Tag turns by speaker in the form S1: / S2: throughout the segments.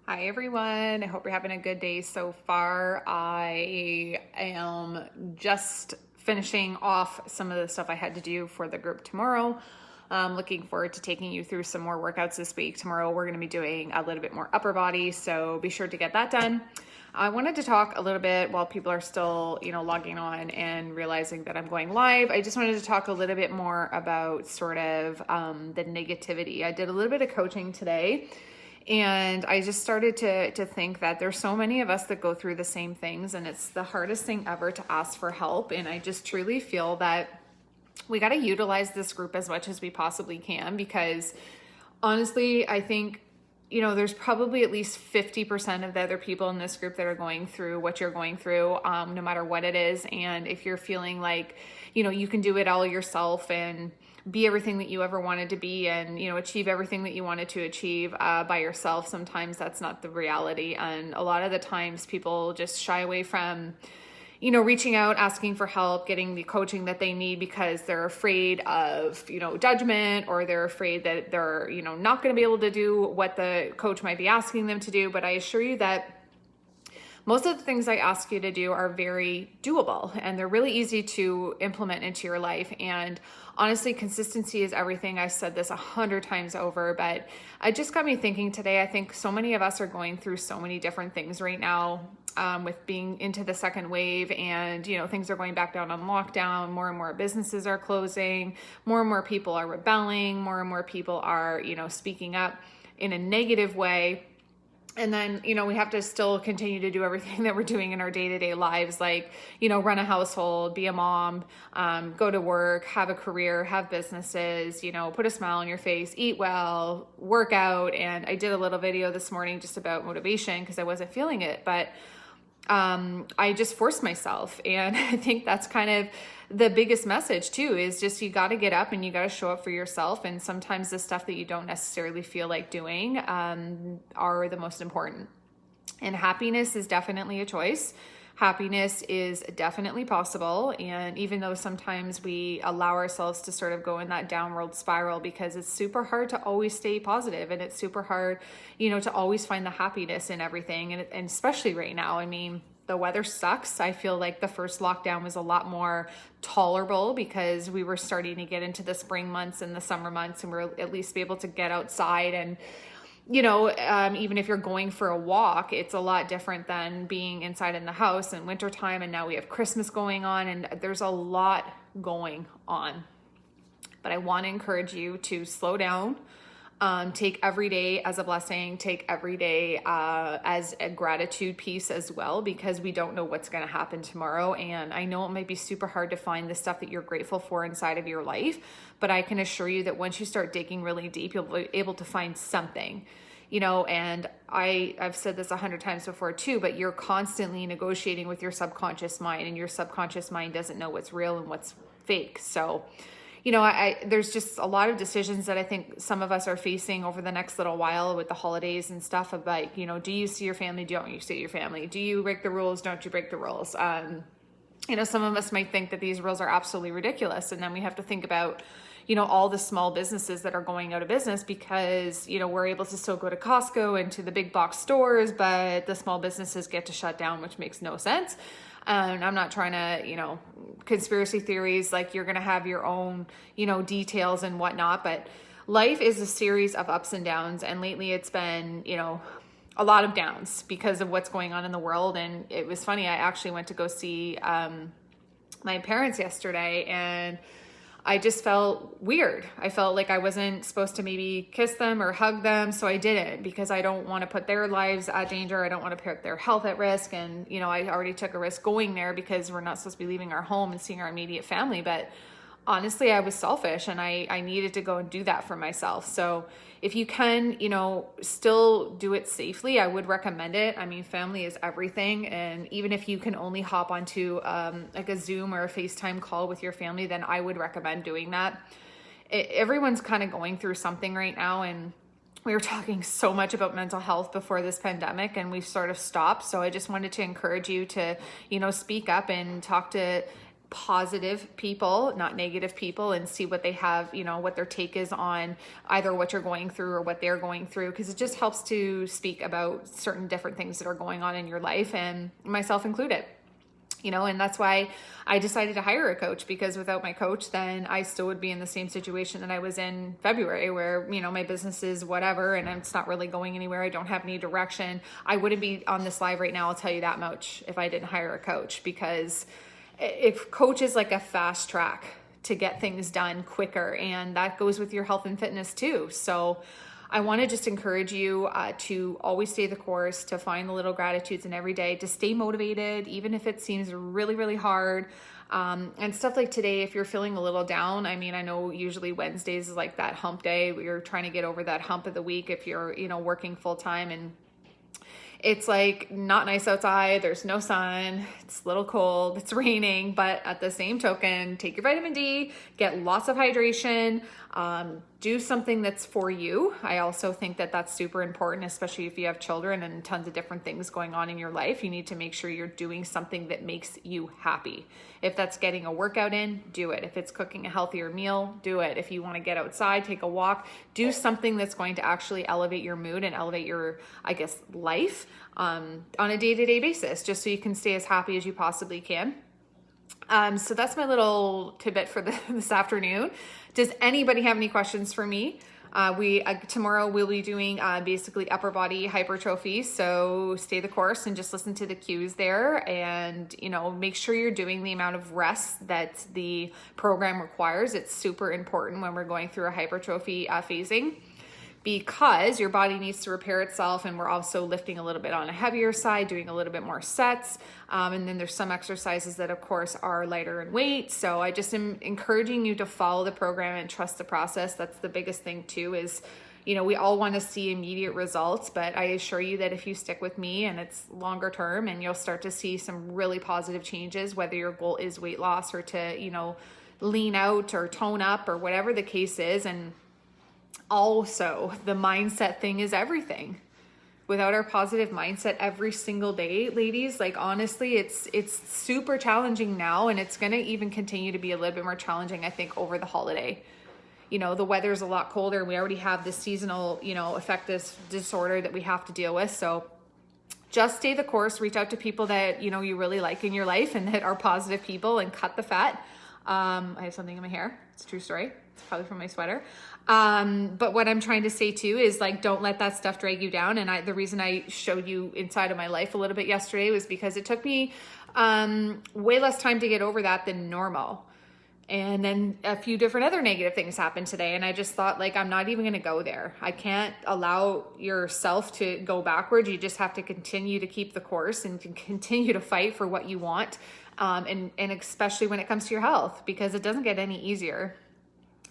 S1: Hi everyone, I hope you're having a good day so far. I am just finishing off some of the stuff I had to do for the group tomorrow. I'm looking forward to taking you through some more workouts this week. Tomorrow we're going to be doing a little bit more upper body, so be sure to get that done. I wanted to talk a little bit while people are still, logging on and realizing that I'm going live. I just wanted to talk a little bit more about sort of the negativity. I did a little bit of coaching today. And I just started to think that there's so many of us that go through the same things, and it's the hardest thing ever to ask for help. And I just truly feel that we got to utilize this group as much as we possibly can, because honestly, I think, there's probably at least 50% of the other people in this group that are going through what you're going through, no matter what it is. And if you're feeling like, you can do it all yourself and be everything that you ever wanted to be and, achieve everything that you wanted to achieve by yourself, sometimes that's not the reality. And a lot of the times people just shy away from, reaching out, asking for help, getting the coaching that they need because they're afraid of, judgment, or they're afraid that they're, not going to be able to do what the coach might be asking them to do. But I assure you that most of the things I ask you to do are very doable, and they're really easy to implement into your life. And honestly, consistency is everything. I've said this 100 times over, but it just got me thinking today. I think so many of us are going through so many different things right now, with being into the second wave, and things are going back down on lockdown. More and more businesses are closing. More and more people are rebelling. More and more people are speaking up in a negative way. And then, we have to still continue to do everything that we're doing in our day-to-day lives, like, run a household, be a mom, go to work, have a career, have businesses, put a smile on your face, eat well, work out. And I did a little video this morning just about motivation because I wasn't feeling it, but I just forced myself. And I think that's kind of the biggest message too, is just, you got to get up and you got to show up for yourself. And sometimes the stuff that you don't necessarily feel like doing are the most important. And happiness is definitely a choice. Happiness is definitely possible. And even though sometimes we allow ourselves to sort of go in that downward spiral, because it's super hard to always stay positive, and it's super hard, to always find the happiness in everything. And especially right now, I mean, the weather sucks. I feel like the first lockdown was a lot more tolerable because we were starting to get into the spring months and the summer months, and we're at least be able to get outside. And even if you're going for a walk, it's a lot different than being inside in the house in wintertime. And now we have Christmas going on, and there's a lot going on. But I want to encourage you to slow down, take every day as a blessing, take every day as a gratitude piece as well, because we don't know what's going to happen tomorrow. And I know it might be super hard to find the stuff that you're grateful for inside of your life, but I can assure you that once you start digging really deep, you'll be able to find something. And I've said this 100 times before too, but you're constantly negotiating with your subconscious mind, and your subconscious mind doesn't know what's real and what's fake. So, there's just a lot of decisions that I think some of us are facing over the next little while with the holidays and stuff of like, do you see your family? Don't you see your family? Do you break the rules? Don't you break the rules? Some of us might think that these rules are absolutely ridiculous. And then we have to think about, all the small businesses that are going out of business because, we're able to still go to Costco and to the big box stores, but the small businesses get to shut down, which makes no sense. And I'm not trying to, conspiracy theories, like you're going to have your own, details and whatnot, but life is a series of ups and downs. And lately it's been, a lot of downs because of what's going on in the world. And it was funny. I actually went to go see, my parents yesterday, and I just felt weird. I felt like I wasn't supposed to maybe kiss them or hug them. So I didn't, because I don't want to put their lives at danger. I don't want to put their health at risk. And, I already took a risk going there because we're not supposed to be leaving our home and seeing our immediate family. But honestly, I was selfish, and I needed to go and do that for myself. So if you can, still do it safely, I would recommend it. I mean, family is everything. And even if you can only hop onto like a Zoom or a FaceTime call with your family, then I would recommend doing that. Everyone's kind of going through something right now. And we were talking so much about mental health before this pandemic, and we've sort of stopped. So I just wanted to encourage you to, speak up and talk to positive people, not negative people, and see what they have, what their take is on either what you're going through or what they're going through, because it just helps to speak about certain different things that are going on in your life, and myself included. And that's why I decided to hire a coach, because without my coach, then I still would be in the same situation that I was in February, where, my business is whatever, and it's not really going anywhere. I don't have any direction. I wouldn't be on this live right now, I'll tell you that much, if I didn't hire a coach, because if coach is like a fast track to get things done quicker, and that goes with your health and fitness too. So I want to just encourage you to always stay the course, to find the little gratitudes in every day, to stay motivated, even if it seems really, really hard. And stuff like today, if you're feeling a little down, I know usually Wednesdays is like that hump day where you're trying to get over that hump of the week if you're, working full time, and it's like not nice outside. There's no sun. It's a little cold. It's raining, but at the same token, take your vitamin D, get lots of hydration, do something that's for you. I also think that that's super important, especially if you have children and tons of different things going on in your life. You need to make sure you're doing something that makes you happy. If that's getting a workout in, do it. If it's cooking a healthier meal, do it. If you want to get outside, take a walk, do something that's going to actually elevate your mood and elevate your, life on a day-to-day basis, just so you can stay as happy as you possibly can. So that's my little tidbit for this afternoon. Does anybody have any questions for me? Tomorrow we'll be doing basically upper body hypertrophy. So stay the course and just listen to the cues there, and make sure you're doing the amount of rest that the program requires. It's super important when we're going through a hypertrophy phasing, because your body needs to repair itself, and we're also lifting a little bit on a heavier side, doing a little bit more sets. And then there's some exercises that of course are lighter in weight. So I just am encouraging you to follow the program and trust the process. That's the biggest thing too, is, we all want to see immediate results, but I assure you that if you stick with me, and it's longer term, and you'll start to see some really positive changes, whether your goal is weight loss or to, lean out or tone up or whatever the case is. And also, the mindset thing is everything. Without our positive mindset every single day, ladies, honestly, it's super challenging now, and it's going to even continue to be a little bit more challenging, I think, over the holiday. The weather's a lot colder. We already have this seasonal, affective disorder that we have to deal with. So just stay the course, reach out to people that, you really like in your life and that are positive people, and cut the fat. I have something in my hair. It's a true story. It's probably from my sweater. But what I'm trying to say too is don't let that stuff drag you down. And the reason I showed you inside of my life a little bit yesterday was because it took me, way less time to get over that than normal. And then a few different other negative things happened today. And I just thought, I'm not even going to go there. I can't allow yourself to go backwards. You just have to continue to keep the course and to continue to fight for what you want. And especially when it comes to your health, because it doesn't get any easier.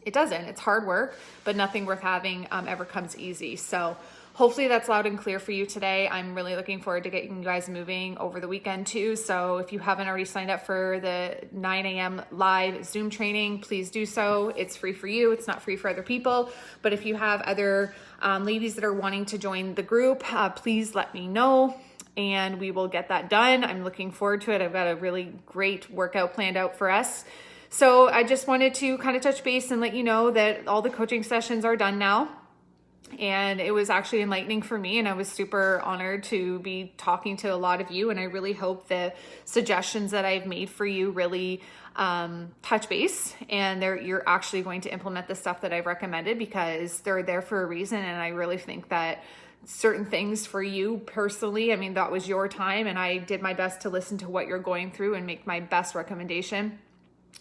S1: It doesn't. It's hard work, but nothing worth having ever comes easy. So hopefully that's loud and clear for you today. I'm really looking forward to getting you guys moving over the weekend too. So if you haven't already signed up for the 9 a.m. live Zoom training, please do so. It's free for you. It's not free for other people. But if you have other ladies that are wanting to join the group, please let me know, and we will get that done. I'm looking forward to it. I've got a really great workout planned out for us. So I just wanted to kind of touch base and let you know that all the coaching sessions are done now. And it was actually enlightening for me, and I was super honored to be talking to a lot of you. And I really hope the suggestions that I've made for you really touch base, and you're actually going to implement the stuff that I've recommended, because they're there for a reason. And I really think that certain things for you personally, that was your time, and I did my best to listen to what you're going through and make my best recommendation.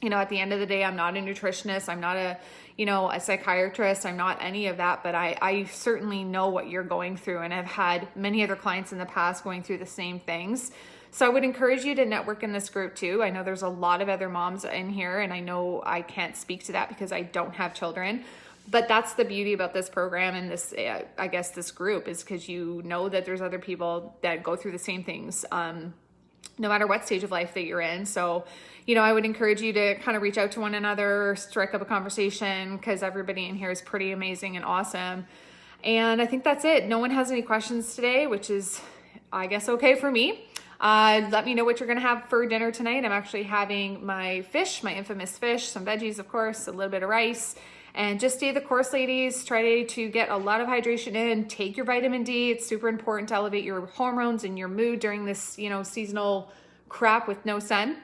S1: At the end of the day, I'm not a nutritionist. I'm not a psychiatrist. I'm not any of that, but I certainly know what you're going through, and I've had many other clients in the past going through the same things. So I would encourage you to network in this group too. I know there's a lot of other moms in here, and I know I can't speak to that because I don't have children, but that's the beauty about this program and this, this group, is because you know that there's other people that go through the same things, no matter what stage of life that you're in. So, I would encourage you to kind of reach out to one another, strike up a conversation, because everybody in here is pretty amazing and awesome. And I think that's it. No one has any questions today, which is, okay for me. Let me know what you're gonna have for dinner tonight. I'm actually having my fish, my infamous fish, some veggies, of course, a little bit of rice, and just stay the course, ladies. Try to get a lot of hydration in. Take your vitamin D. It's super important to elevate your hormones and your mood during this, seasonal crap with no sun.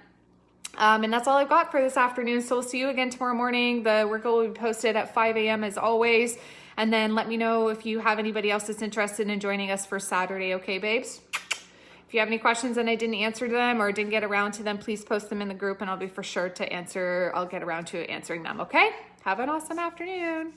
S1: And that's all I've got for this afternoon. So we'll see you again tomorrow morning. The workout will be posted at 5 a.m. as always. And then let me know if you have anybody else that's interested in joining us for Saturday. Okay, babes? If you have any questions and I didn't answer them or didn't get around to them, please post them in the group and I'll be for sure to answer. I'll get around to answering them. Okay? Have an awesome afternoon.